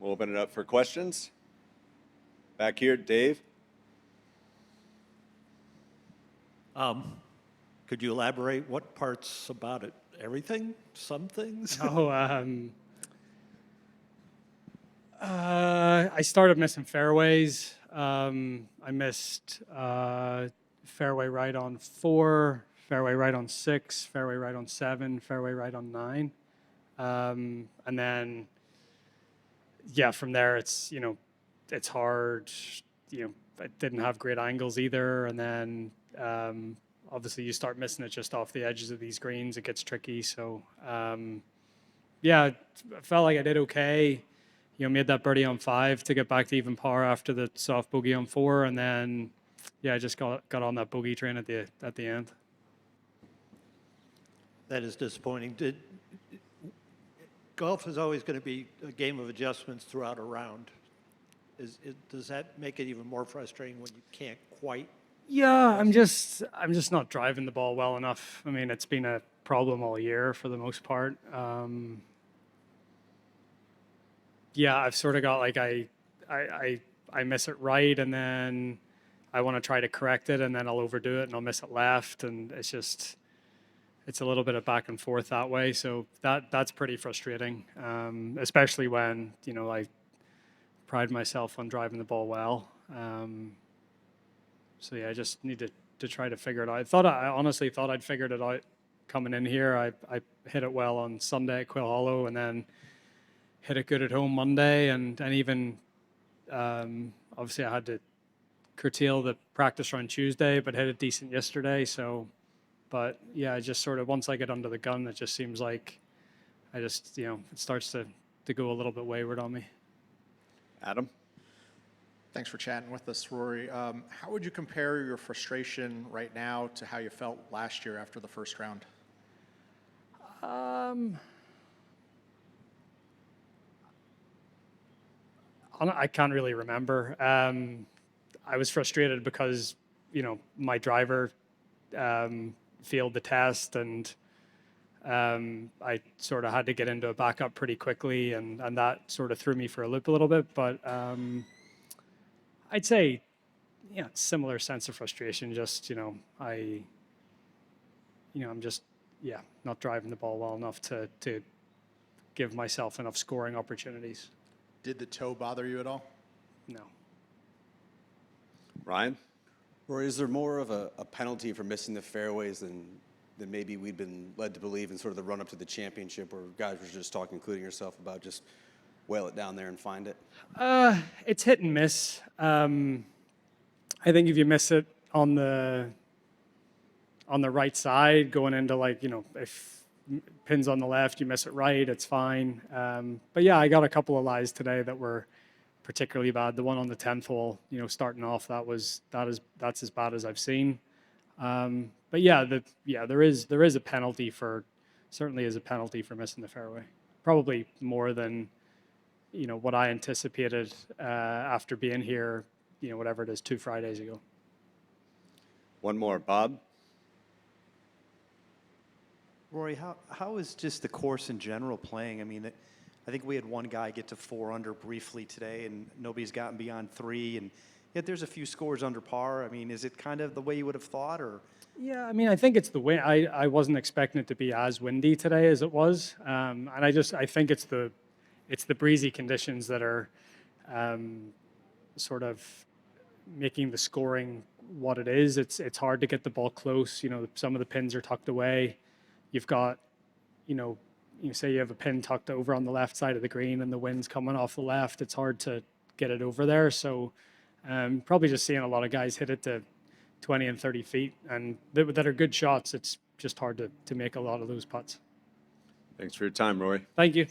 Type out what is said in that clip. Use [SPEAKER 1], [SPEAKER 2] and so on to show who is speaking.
[SPEAKER 1] We'll open it up for questions. Back here, Dave.
[SPEAKER 2] Could you elaborate what parts about it? Everything? Some things?
[SPEAKER 3] I started missing fairways. I missed fairway right on 4, fairway right on 6, fairway right on 7, fairway right on 9. And then, yeah, from there it's, it's hard. I didn't have great angles either. And then obviously you start missing it just off the edges of these greens. It gets tricky. So, yeah, I felt like I did okay. Made that birdie on 5 to get back to even par after the soft bogey on 4, and then, yeah, I just got on that bogey train at the end.
[SPEAKER 2] That is disappointing. Golf is always going to be a game of adjustments throughout a round. Does that make it even more frustrating when you can't quite?
[SPEAKER 3] Yeah, I'm just not driving the ball well enough. I mean, it's been a problem all year for the most part. Yeah, I've sort of got like I miss it right, and then I want to try to correct it, and then I'll overdo it and I'll miss it left, and it's a little bit of back and forth that way. So that's pretty frustrating, especially when I pride myself on driving the ball well. So yeah, I just need to try to figure it out. I honestly thought I'd figured it out coming in here. I hit it well on Sunday at Quill Hollow, and then hit it good at home Monday, and even obviously I had to curtail the practice run Tuesday, but hit it decent yesterday. So, but yeah, I just sort of, once I get under the gun, it just seems like I just, it starts to go a little bit wayward on me.
[SPEAKER 1] Adam.
[SPEAKER 4] Thanks for chatting with us, Rory. How would you compare your frustration right now to how you felt last year after the first round?
[SPEAKER 3] I can't really remember. I was frustrated because, my driver failed the test, and I sort of had to get into a backup pretty quickly, and that sort of threw me for a loop a little bit. But I'd say, similar sense of frustration. Just, I'm just, not driving the ball well enough to give myself enough scoring opportunities.
[SPEAKER 4] Did the toe bother you at all?
[SPEAKER 3] No.
[SPEAKER 1] Ryan?
[SPEAKER 5] Rory, is there more of a penalty for missing the fairways than maybe we've been led to believe in sort of the run-up to the championship, where guys were just talking, including yourself, about just whale it down there and find it?
[SPEAKER 3] It's hit and miss. I think if you miss it on the right side, going into if pins on the left, you miss it right, it's fine. But yeah, I got a couple of lies today that were particularly bad. The one on the 10th hole, starting off, that's as bad as I've seen. But yeah, there is a penalty certainly is a penalty for missing the fairway. Probably more than what I anticipated after being here, whatever it is, 2 Fridays ago.
[SPEAKER 1] One more, Bob.
[SPEAKER 6] Rory, how is just the course in general playing? I mean, I think we had one guy get to 4 under briefly today, and nobody's gotten beyond 3, and yet there's a few scores under par. I mean, is it kind of the way you would have thought, or?
[SPEAKER 3] Yeah, I mean, I think it's the wind. I wasn't expecting it to be as windy today as it was, and I think it's the breezy conditions that are sort of making the scoring what it is. It's hard to get the ball close. Some of the pins are tucked away. You've got, you say you have a pin tucked over on the left side of the green and the wind's coming off the left. It's hard to get it over there. So probably just seeing a lot of guys hit it to 20 and 30 feet and that are good shots. It's just hard to make a lot of those putts.
[SPEAKER 1] Thanks for your time, Rory.
[SPEAKER 3] Thank you.